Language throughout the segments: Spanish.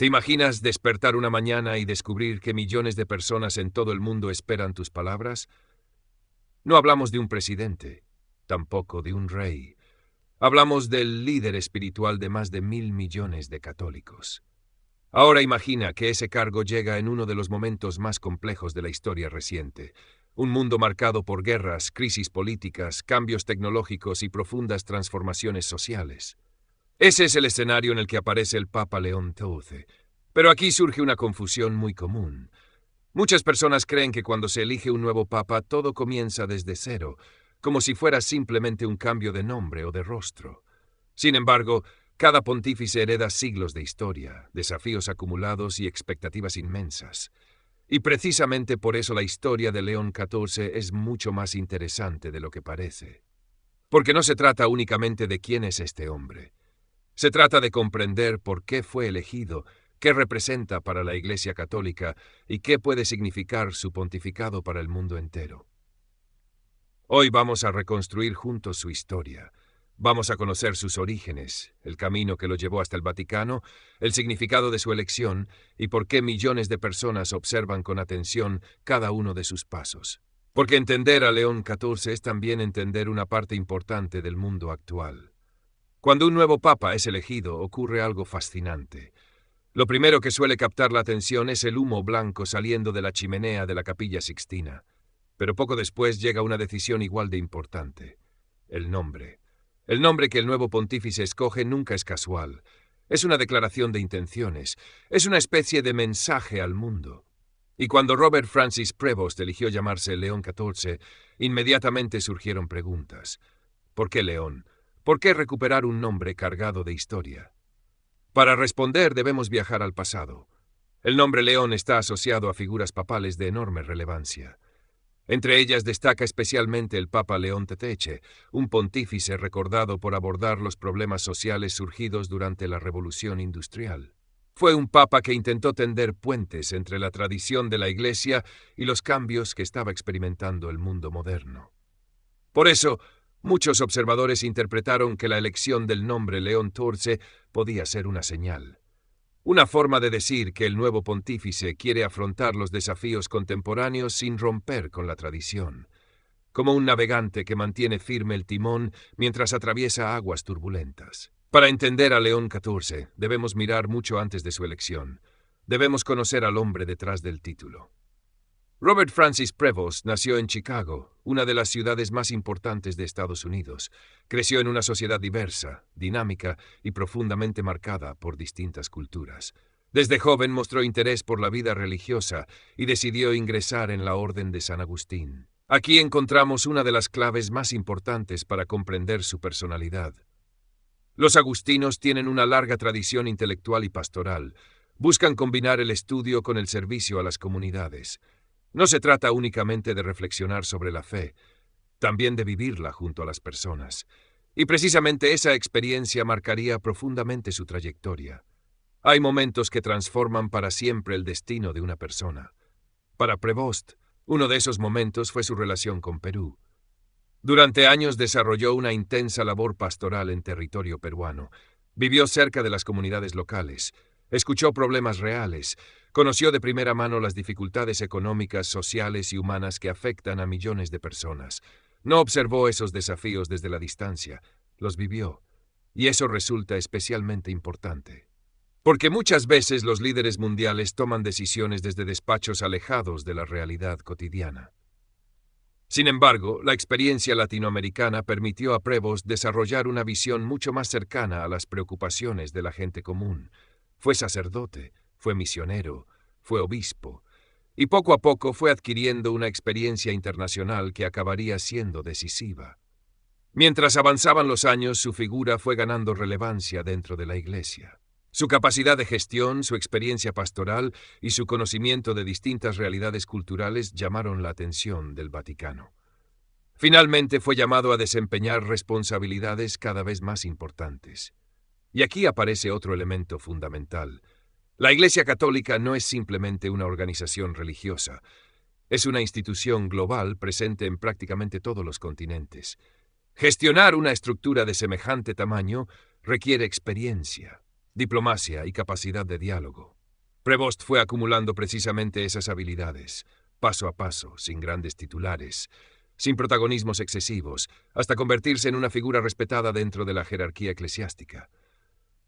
¿Te imaginas despertar una mañana y descubrir que millones de personas en todo el mundo esperan tus palabras? No hablamos de un presidente, tampoco de un rey. Hablamos del líder espiritual de más de 1.000 millones de católicos. Ahora imagina que ese cargo llega en uno de los momentos más complejos de la historia reciente. Un mundo marcado por guerras, crisis políticas, cambios tecnológicos y profundas transformaciones sociales. Ese es el escenario en el que aparece el Papa León XIII. Pero aquí surge una confusión muy común. Muchas personas creen que cuando se elige un nuevo papa todo comienza desde cero, como si fuera simplemente un cambio de nombre o de rostro. Sin embargo, cada pontífice hereda siglos de historia, desafíos acumulados y expectativas inmensas. Y precisamente por eso la historia de León XIV es mucho más interesante de lo que parece. Porque no se trata únicamente de quién es este hombre. Se trata de comprender por qué fue elegido, qué representa para la Iglesia Católica y qué puede significar su pontificado para el mundo entero. Hoy vamos a reconstruir juntos su historia. Vamos a conocer sus orígenes, el camino que lo llevó hasta el Vaticano, el significado de su elección y por qué millones de personas observan con atención cada uno de sus pasos. Porque entender a León XIV es también entender una parte importante del mundo actual. Cuando un nuevo papa es elegido, ocurre algo fascinante. Lo primero que suele captar la atención es el humo blanco saliendo de la chimenea de la Capilla Sixtina. Pero poco después llega una decisión igual de importante: el nombre. El nombre que el nuevo pontífice escoge nunca es casual. Es una declaración de intenciones. Es una especie de mensaje al mundo. Y cuando Robert Francis Prevost eligió llamarse León XIV, inmediatamente surgieron preguntas. ¿Por qué León? ¿Por qué recuperar un nombre cargado de historia? Para responder debemos viajar al pasado. El nombre León está asociado a figuras papales de enorme relevancia. Entre ellas destaca especialmente el Papa León XIII, un pontífice recordado por abordar los problemas sociales surgidos durante la Revolución Industrial. Fue un papa que intentó tender puentes entre la tradición de la Iglesia y los cambios que estaba experimentando el mundo moderno. Por eso, muchos observadores interpretaron que la elección del nombre León XIV podía ser una señal. Una forma de decir que el nuevo pontífice quiere afrontar los desafíos contemporáneos sin romper con la tradición, como un navegante que mantiene firme el timón mientras atraviesa aguas turbulentas. Para entender a León XIV, debemos mirar mucho antes de su elección. Debemos conocer al hombre detrás del título. Robert Francis Prevost nació en Chicago, una de las ciudades más importantes de Estados Unidos. Creció en una sociedad diversa, dinámica y profundamente marcada por distintas culturas. Desde joven mostró interés por la vida religiosa y decidió ingresar en la Orden de San Agustín. Aquí encontramos una de las claves más importantes para comprender su personalidad. Los agustinos tienen una larga tradición intelectual y pastoral. Buscan combinar el estudio con el servicio a las comunidades. No se trata únicamente de reflexionar sobre la fe, también de vivirla junto a las personas. Y precisamente esa experiencia marcaría profundamente su trayectoria. Hay momentos que transforman para siempre el destino de una persona. Para Prevost, uno de esos momentos fue su relación con Perú. Durante años desarrolló una intensa labor pastoral en territorio peruano. Vivió cerca de las comunidades locales. Escuchó problemas reales, conoció de primera mano las dificultades económicas, sociales y humanas que afectan a millones de personas. No observó esos desafíos desde la distancia, los vivió, y eso resulta especialmente importante. Porque muchas veces los líderes mundiales toman decisiones desde despachos alejados de la realidad cotidiana. Sin embargo, la experiencia latinoamericana permitió a Prevost desarrollar una visión mucho más cercana a las preocupaciones de la gente común. Fue sacerdote, fue misionero, fue obispo, y poco a poco fue adquiriendo una experiencia internacional que acabaría siendo decisiva. Mientras avanzaban los años, su figura fue ganando relevancia dentro de la Iglesia. Su capacidad de gestión, su experiencia pastoral y su conocimiento de distintas realidades culturales llamaron la atención del Vaticano. Finalmente fue llamado a desempeñar responsabilidades cada vez más importantes. Y aquí aparece otro elemento fundamental. La Iglesia Católica no es simplemente una organización religiosa. Es una institución global presente en prácticamente todos los continentes. Gestionar una estructura de semejante tamaño requiere experiencia, diplomacia y capacidad de diálogo. Prevost fue acumulando precisamente esas habilidades, paso a paso, sin grandes titulares, sin protagonismos excesivos, hasta convertirse en una figura respetada dentro de la jerarquía eclesiástica.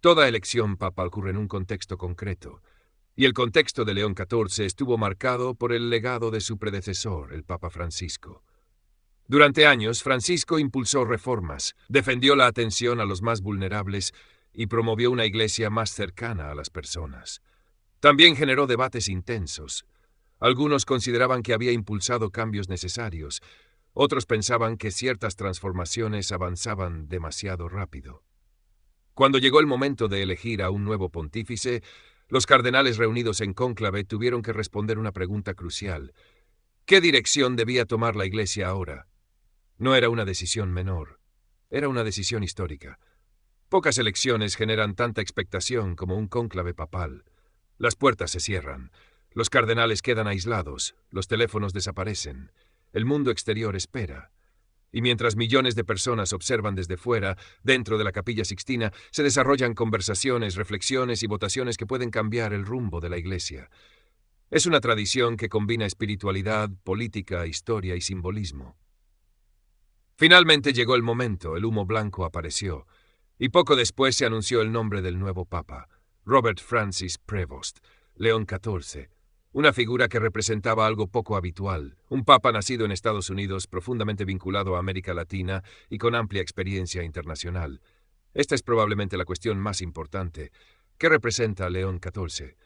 Toda elección papal ocurre en un contexto concreto, y el contexto de León XIV estuvo marcado por el legado de su predecesor, el Papa Francisco. Durante años, Francisco impulsó reformas, defendió la atención a los más vulnerables y promovió una iglesia más cercana a las personas. También generó debates intensos. Algunos consideraban que había impulsado cambios necesarios, otros pensaban que ciertas transformaciones avanzaban demasiado rápido. Cuando llegó el momento de elegir a un nuevo pontífice, los cardenales reunidos en cónclave tuvieron que responder una pregunta crucial. ¿Qué dirección debía tomar la Iglesia ahora? No era una decisión menor, era una decisión histórica. Pocas elecciones generan tanta expectación como un cónclave papal. Las puertas se cierran, los cardenales quedan aislados, los teléfonos desaparecen, el mundo exterior espera. Y mientras millones de personas observan desde fuera, dentro de la Capilla Sixtina, se desarrollan conversaciones, reflexiones y votaciones que pueden cambiar el rumbo de la Iglesia. Es una tradición que combina espiritualidad, política, historia y simbolismo. Finalmente llegó el momento, el humo blanco apareció, y poco después se anunció el nombre del nuevo Papa, Robert Francis Prevost, León XIV. Una figura que representaba algo poco habitual, un papa nacido en Estados Unidos, profundamente vinculado a América Latina y con amplia experiencia internacional. Esta es probablemente la cuestión más importante. ¿Qué representa León XIV?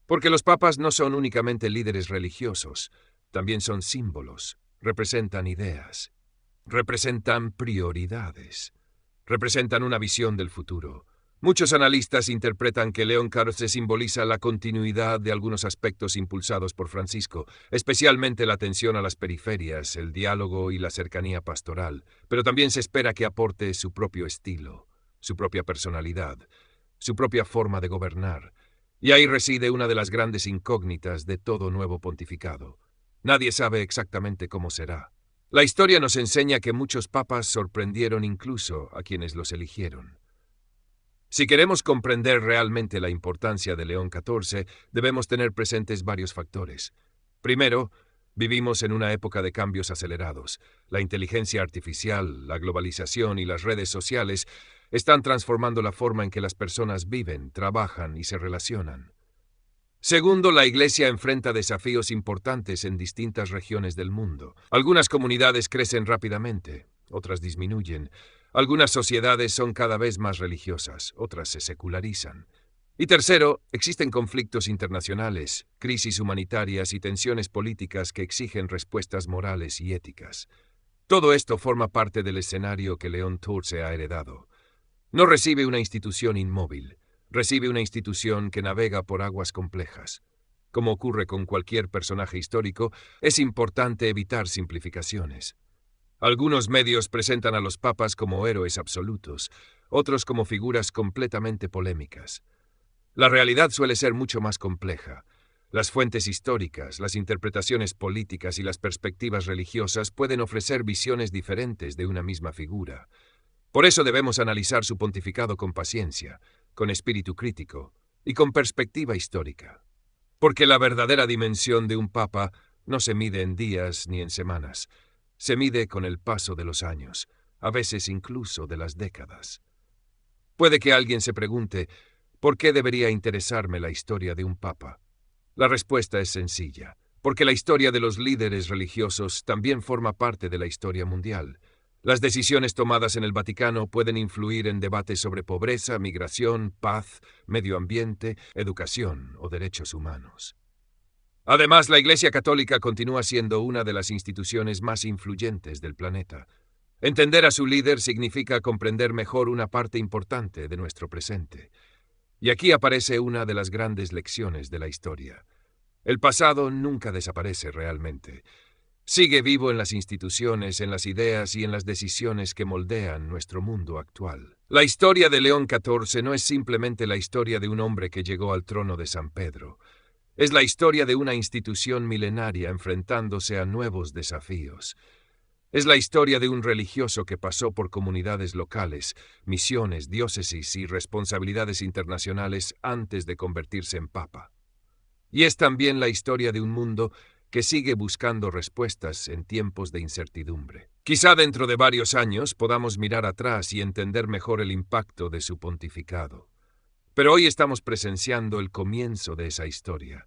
Porque los papas no son únicamente líderes religiosos, también son símbolos, representan ideas, representan prioridades, representan una visión del futuro. Muchos analistas interpretan que León XIV simboliza la continuidad de algunos aspectos impulsados por Francisco, especialmente la atención a las periferias, el diálogo y la cercanía pastoral, pero también se espera que aporte su propio estilo, su propia personalidad, su propia forma de gobernar. Y ahí reside una de las grandes incógnitas de todo nuevo pontificado. Nadie sabe exactamente cómo será. La historia nos enseña que muchos papas sorprendieron incluso a quienes los eligieron. Si queremos comprender realmente la importancia de León XIV, debemos tener presentes varios factores. Primero, vivimos en una época de cambios acelerados. La inteligencia artificial, la globalización y las redes sociales están transformando la forma en que las personas viven, trabajan y se relacionan. Segundo, la Iglesia enfrenta desafíos importantes en distintas regiones del mundo. Algunas comunidades crecen rápidamente, otras disminuyen. Algunas sociedades son cada vez más religiosas, otras se secularizan. Y tercero, existen conflictos internacionales, crisis humanitarias y tensiones políticas que exigen respuestas morales y éticas. Todo esto forma parte del escenario que León XIV ha heredado. No recibe una institución inmóvil, recibe una institución que navega por aguas complejas. Como ocurre con cualquier personaje histórico, es importante evitar simplificaciones. Algunos medios presentan a los papas como héroes absolutos, otros como figuras completamente polémicas. La realidad suele ser mucho más compleja. Las fuentes históricas, las interpretaciones políticas y las perspectivas religiosas pueden ofrecer visiones diferentes de una misma figura. Por eso debemos analizar su pontificado con paciencia, con espíritu crítico y con perspectiva histórica. Porque la verdadera dimensión de un papa no se mide en días ni en semanas. Se mide con el paso de los años, a veces incluso de las décadas. Puede que alguien se pregunte, ¿por qué debería interesarme la historia de un papa? La respuesta es sencilla, porque la historia de los líderes religiosos también forma parte de la historia mundial. Las decisiones tomadas en el Vaticano pueden influir en debates sobre pobreza, migración, paz, medio ambiente, educación o derechos humanos. Además, la Iglesia Católica continúa siendo una de las instituciones más influyentes del planeta. Entender a su líder significa comprender mejor una parte importante de nuestro presente. Y aquí aparece una de las grandes lecciones de la historia. El pasado nunca desaparece realmente. Sigue vivo en las instituciones, en las ideas y en las decisiones que moldean nuestro mundo actual. La historia de León XIV no es simplemente la historia de un hombre que llegó al trono de San Pedro. Es la historia de una institución milenaria enfrentándose a nuevos desafíos. Es la historia de un religioso que pasó por comunidades locales, misiones, diócesis y responsabilidades internacionales antes de convertirse en papa. Y es también la historia de un mundo que sigue buscando respuestas en tiempos de incertidumbre. Quizá dentro de varios años podamos mirar atrás y entender mejor el impacto de su pontificado. Pero hoy estamos presenciando el comienzo de esa historia.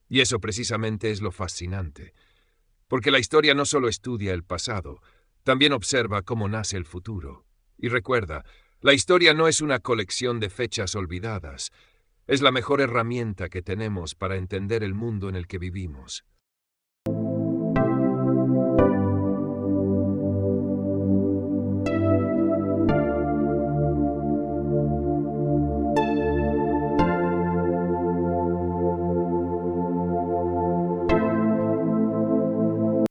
Y eso precisamente es lo fascinante. Porque la historia no solo estudia el pasado, también observa cómo nace el futuro. Y recuerda, la historia no es una colección de fechas olvidadas. Es la mejor herramienta que tenemos para entender el mundo en el que vivimos.